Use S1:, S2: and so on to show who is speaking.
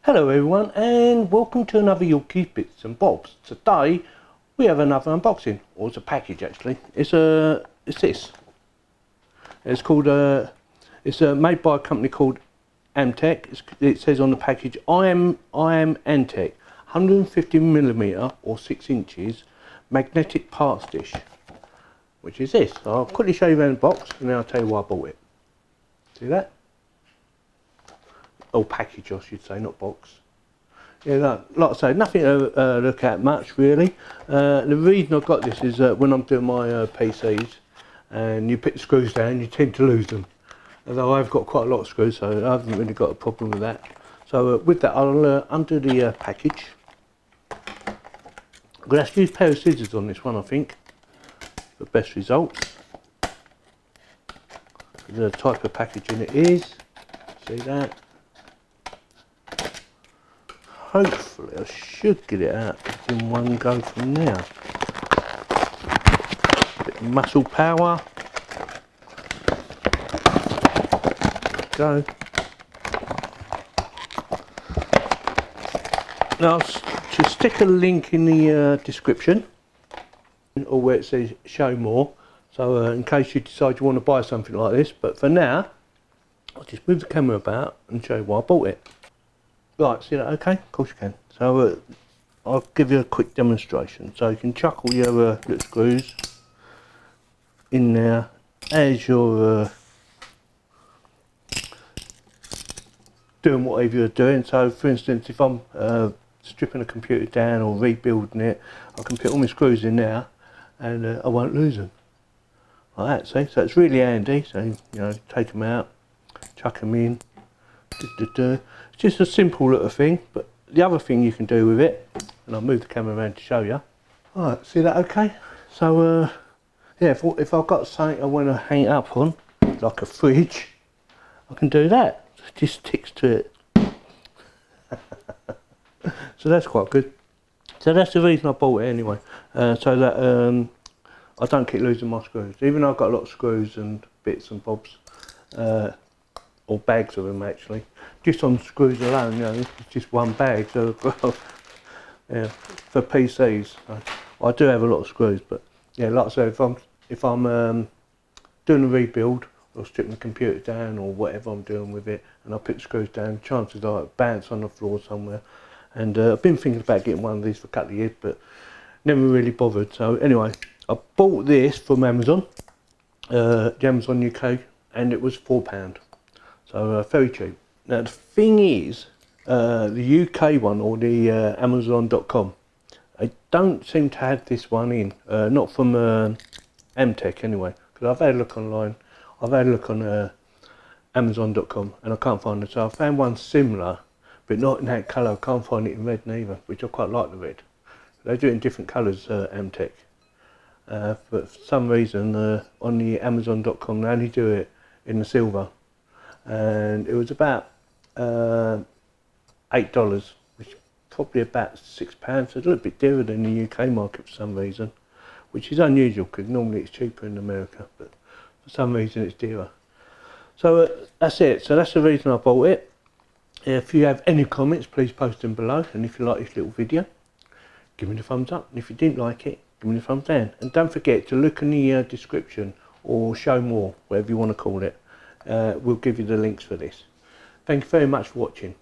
S1: Hello everyone, and welcome to another Yorkies Bits and Bobs. Today we have another unboxing, or it's a package actually. It's this. It's called it's made by a company called Amtech. It says on the package, I am Amtech, 150mm or 6 inches magnetic parts dish, which is this. So I'll quickly show you around the box and then I'll tell you why I bought it. See that? Or package I should say, not box. Yeah, like I say, nothing to look at much really. The reason I got this is when I'm doing my PCs and you put the screws down, you tend to lose them. Although I've got quite a lot of screws, so I haven't really got a problem with that. So with that, I'll undo the package. I'm going to have to use a pair of scissors on this one, I think, for best results. The type of packaging it is, see that? Hopefully I should get it out in one go from now. Bit of muscle power. There we go. Now to stick a link in the description, or where it says show more, so in case you decide you want to buy something like this. But for now, I'll just move the camera about and show you why I bought it. Right, see that? Okay, of course you can. So I'll give you a quick demonstration. So you can chuck all your little screws in there as you're doing whatever you're doing. So for instance, if I'm stripping a computer down or rebuilding it, I can put all my screws in there and I won't lose them. Like that, see? So it's really handy. So, you know, take them out, chuck them in. It's just a simple little thing, but the other thing you can do with it, and I'll move the camera around to show you. Alright, see that okay? So yeah, if I've got something I want to hang it up on, like a fridge, I can do that. It just sticks to it. So that's quite good. So that's the reason I bought it anyway, so that I don't keep losing my screws. Even though I've got a lot of screws and bits and bobs, or bags of them actually. Just on screws alone, you know, it's just one bag. So yeah, for PCs, I do have a lot of screws. But yeah, like I said, if I'm doing a rebuild or stripping the computer down or whatever I'm doing with it, and I put the screws down, chances are it bounce on the floor somewhere. And I've been thinking about getting one of these for a couple of years, but never really bothered. So anyway, I bought this from Amazon, the Amazon UK, and it was £4. So very cheap. Now the thing is, the UK one, or the Amazon.com, I don't seem to have this one in, not from Amtech anyway, because I've had a look online, I've had a look on Amazon.com and I can't find it. So I found one similar, but not in that colour. I can't find it in red neither, which I quite like the red. They do it in different colours, Amtech. But for some reason on the Amazon.com they only do it in the silver. And it was about $8, which is probably about £6. So a little bit dearer than the UK market for some reason, which is unusual because normally it's cheaper in America, but for some reason it's dearer. So that's it. So that's the reason I bought it. If you have any comments, please post them below, and if you like this little video, give me the thumbs up, and if you didn't like it, give me the thumbs down. And don't forget to look in the description, or show more, whatever you want to call it. We'll give you the links for this. Thank you very much for watching.